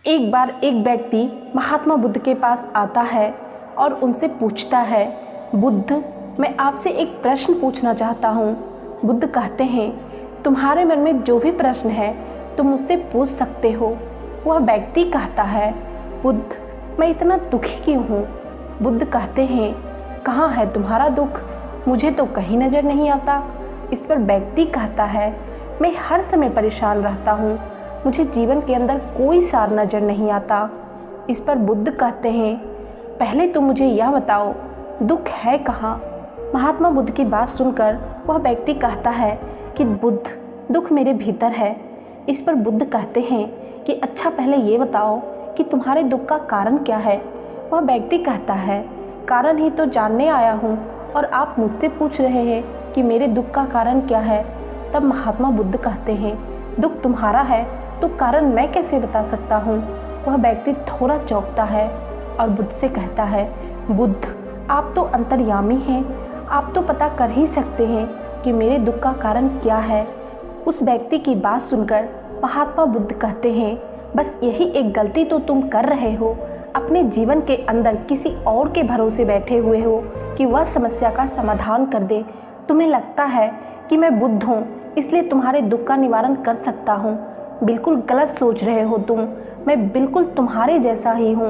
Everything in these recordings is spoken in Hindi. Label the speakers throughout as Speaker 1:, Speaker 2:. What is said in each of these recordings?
Speaker 1: एक बार एक व्यक्ति महात्मा बुद्ध के पास आता है और उनसे पूछता है, बुद्ध, मैं आपसे एक प्रश्न पूछना चाहता हूँ। बुद्ध कहते हैं, तुम्हारे मन में जो भी प्रश्न है तुम मुझसे पूछ सकते हो। वह व्यक्ति कहता है, बुद्ध, मैं इतना दुखी क्यों हूँ? बुद्ध कहते हैं, कहाँ है तुम्हारा दुख? मुझे तो कहीं नज़र नहीं आता। इस पर व्यक्ति कहता है, मैं हर समय परेशान रहता हूँ, मुझे जीवन के अंदर कोई सार नज़र नहीं आता। इस पर बुद्ध कहते हैं, पहले तो मुझे यह बताओ, दुख है कहाँ? महात्मा बुद्ध की बात सुनकर वह व्यक्ति कहता है कि बुद्ध, दुख मेरे भीतर है। इस पर बुद्ध कहते हैं कि अच्छा, पहले ये बताओ कि तुम्हारे दुख का कारण क्या है? वह व्यक्ति कहता है, कारण ही तो जानने आया हूँ और आप मुझसे पूछ रहे हैं कि मेरे दुख का कारण क्या है। तब महात्मा बुद्ध कहते हैं, दुख तुम्हारा है तो कारण मैं कैसे बता सकता हूँ? वह व्यक्ति थोड़ा चौंकता है और बुद्ध से कहता है, बुद्ध, आप तो अंतर्यामी हैं, आप तो पता कर ही सकते हैं कि मेरे दुख का कारण क्या है। उस व्यक्ति की बात सुनकर महात्मा बुद्ध कहते हैं, बस यही एक गलती तो तुम कर रहे हो, अपने जीवन के अंदर किसी और के भरोसे बैठे हुए हो कि वह समस्या का समाधान कर दे। तुम्हें लगता है कि मैं बुद्ध हूँ इसलिए तुम्हारे दुख का निवारण कर सकता हूँ। बिल्कुल गलत सोच रहे हो तुम। मैं बिल्कुल तुम्हारे जैसा ही हूँ,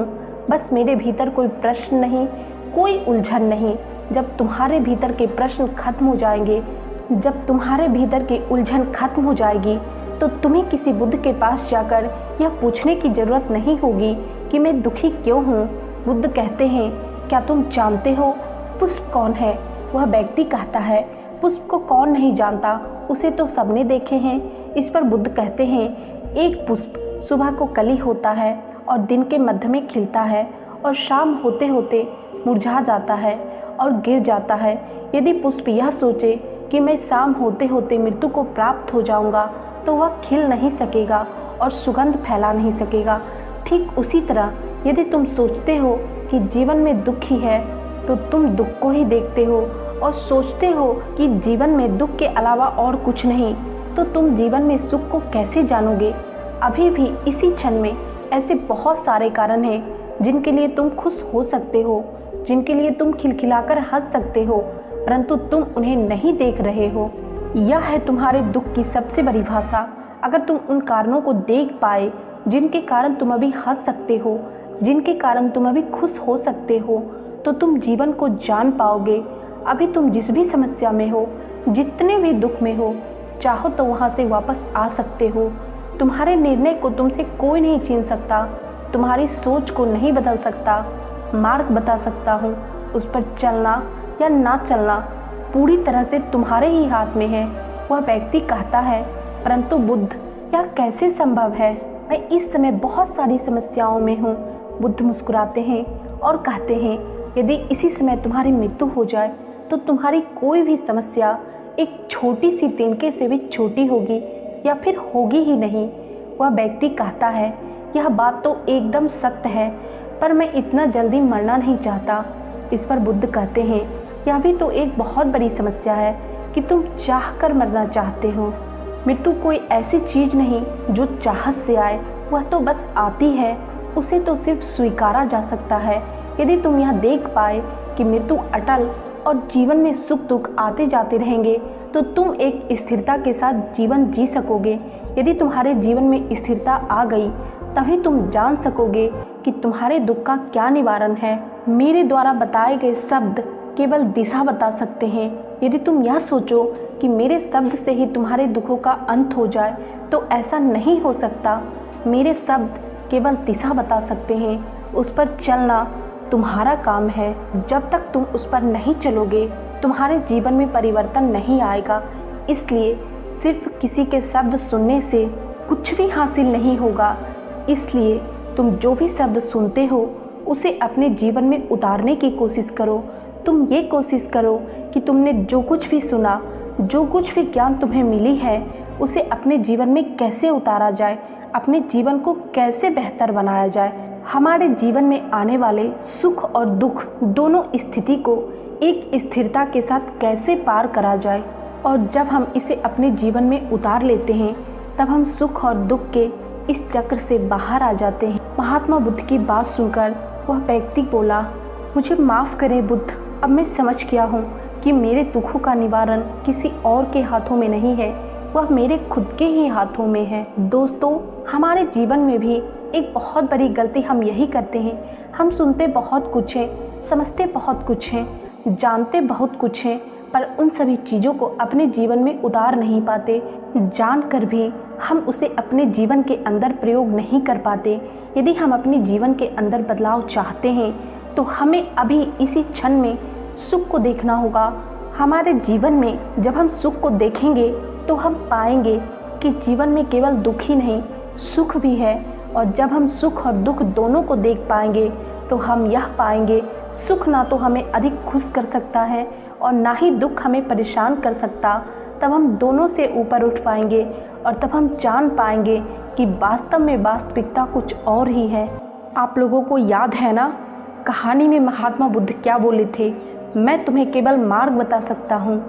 Speaker 1: बस मेरे भीतर कोई प्रश्न नहीं, कोई उलझन नहीं। जब तुम्हारे भीतर के प्रश्न खत्म हो जाएंगे, जब तुम्हारे भीतर की उलझन खत्म हो जाएगी, तो तुम्हें किसी बुद्ध के पास जाकर यह पूछने की ज़रूरत नहीं होगी कि मैं दुखी क्यों हूँ। बुद्ध कहते हैं, क्या तुम जानते हो पुष्प कौन है? वह व्यक्ति कहता है, पुष्प को कौन नहीं जानता, उसे तो सबने देखे हैं। इस पर बुद्ध कहते हैं, एक पुष्प सुबह को कली होता है और दिन के मध्य में खिलता है और शाम होते होते मुरझा जाता है और गिर जाता है। यदि पुष्प यह सोचे कि मैं शाम होते होते मृत्यु को प्राप्त हो जाऊंगा, तो वह खिल नहीं सकेगा और सुगंध फैला नहीं सकेगा। ठीक उसी तरह यदि तुम सोचते हो कि जीवन में दुख ही है, तो तुम दुख को ही देखते हो और सोचते हो कि जीवन में दुख के अलावा और कुछ नहीं, तो तुम जीवन में सुख को कैसे जानोगे? अभी भी इसी क्षण में ऐसे बहुत सारे कारण हैं जिनके लिए तुम खुश हो सकते हो, जिनके लिए तुम खिलखिलाकर हंस सकते हो, परंतु तुम उन्हें नहीं देख रहे हो। यह है तुम्हारे दुख की सबसे बड़ी भाषा। अगर तुम उन कारणों को देख पाए जिनके कारण तुम अभी हंस सकते हो, जिनके कारण तुम अभी खुश हो सकते हो, तो तुम जीवन को जान पाओगे। अभी तुम जिस भी समस्या में हो, जितने भी दुख में हो, चाहो तो वहाँ से वापस आ सकते हो। तुम्हारे निर्णय को तुमसे कोई नहीं छीन सकता, तुम्हारी सोच को नहीं बदल सकता। मार्ग बता सकता हूँ, उस पर चलना या ना चलना पूरी तरह से तुम्हारे ही हाथ में है। वह व्यक्ति कहता है, परंतु बुद्ध, यह कैसे संभव है? मैं इस समय बहुत सारी समस्याओं में हूँ। बुद्ध मुस्कुराते हैं और कहते हैं, यदि इसी समय तुम्हारी मृत्यु हो जाए तो तुम्हारी कोई भी समस्या एक छोटी सी तिनके से भी छोटी होगी या फिर होगी ही नहीं। वह व्यक्ति कहता है, यह बात तो एकदम सत्य है, पर मैं इतना जल्दी मरना नहीं चाहता। इस पर बुद्ध कहते हैं, यह भी तो एक बहुत बड़ी समस्या है कि तुम चाह कर मरना चाहते हो। मृत्यु कोई ऐसी चीज़ नहीं जो चाहत से आए, वह तो बस आती है, उसे तो सिर्फ स्वीकारा जा सकता है। यदि तुम यह देख पाए कि मृत्यु अटल और जीवन में सुख दुख आते जाते रहेंगे, तो तुम एक स्थिरता के साथ जीवन जी सकोगे। यदि तुम्हारे जीवन में स्थिरता आ गई, तभी तुम जान सकोगे कि तुम्हारे दुख का क्या निवारण है। मेरे द्वारा बताए गए शब्द केवल दिशा बता सकते हैं। यदि तुम यह सोचो कि मेरे शब्द से ही तुम्हारे दुखों का अंत हो जाए, तो ऐसा नहीं हो सकता। मेरे शब्द केवल दिशा बता सकते हैं, उस पर चलना तुम्हारा काम है। जब तक तुम उस पर नहीं चलोगे, तुम्हारे जीवन में परिवर्तन नहीं आएगा। इसलिए सिर्फ किसी के शब्द सुनने से कुछ भी हासिल नहीं होगा। इसलिए तुम जो भी शब्द सुनते हो, उसे अपने जीवन में उतारने की कोशिश करो। तुम ये कोशिश करो कि तुमने जो कुछ भी सुना, जो कुछ भी ज्ञान तुम्हें मिली है, उसे अपने जीवन में कैसे उतारा जाए, अपने जीवन को कैसे बेहतर बनाया जाए। हमारे जीवन में आने वाले सुख और दुख दोनों स्थिति को एक स्थिरता के साथ कैसे पार करा जाए, और जब हम इसे अपने जीवन में उतार लेते हैं, तब हम सुख और दुख के इस चक्र से बाहर आ जाते हैं। महात्मा बुद्ध की बात सुनकर वह व्यक्ति बोला, मुझे माफ़ करें बुद्ध, अब मैं समझ गया हूँ कि मेरे दुखों का निवारण किसी और के हाथों में नहीं है, वह मेरे खुद के ही हाथों में है। दोस्तों, हमारे जीवन में भी एक बहुत बड़ी गलती हम यही करते हैं। हम सुनते बहुत कुछ हैं, समझते बहुत कुछ हैं, जानते बहुत कुछ हैं, पर उन सभी चीज़ों को अपने जीवन में उतार नहीं पाते। जानकर भी हम उसे अपने जीवन के अंदर प्रयोग नहीं कर पाते। यदि हम अपने जीवन के अंदर बदलाव चाहते हैं तो हमें अभी इसी क्षण में सुख को देखना होगा। हमारे जीवन में जब हम सुख को देखेंगे तो हम पाएंगे कि जीवन में केवल दुख ही नहीं, सुख भी है। और जब हम सुख और दुख दोनों को देख पाएंगे तो हम यह पाएंगे, सुख ना तो हमें अधिक खुश कर सकता है और ना ही दुख हमें परेशान कर सकता। तब हम दोनों से ऊपर उठ पाएंगे और तब हम जान पाएंगे कि वास्तव में वास्तविकता कुछ और ही है। आप लोगों को याद है ना, कहानी में महात्मा बुद्ध क्या बोले थे, मैं तुम्हें केवल मार्ग बता सकता हूँ,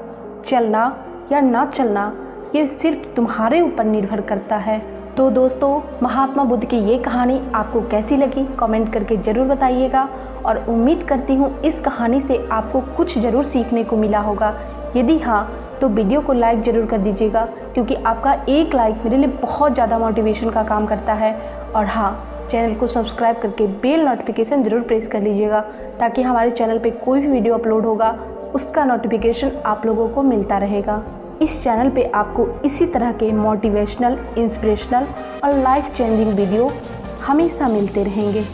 Speaker 1: चलना या ना चलना ये सिर्फ तुम्हारे ऊपर निर्भर करता है। तो दोस्तों, महात्मा बुद्ध की ये कहानी आपको कैसी लगी कमेंट करके ज़रूर बताइएगा और उम्मीद करती हूँ इस कहानी से आपको कुछ ज़रूर सीखने को मिला होगा। यदि हाँ तो वीडियो को लाइक ज़रूर कर दीजिएगा, क्योंकि आपका एक लाइक मेरे लिए बहुत ज़्यादा मोटिवेशन का काम करता है। और हाँ, चैनल को सब्सक्राइब करके बेल नोटिफिकेशन ज़रूर प्रेस कर लीजिएगा, ताकि हमारे चैनल पे कोई भी वीडियो अपलोड होगा उसका नोटिफिकेशन आप लोगों को मिलता रहेगा। इस चैनल पे आपको इसी तरह के मोटिवेशनल, इंस्पिरेशनल और लाइफ चेंजिंग वीडियो हमेशा मिलते रहेंगे।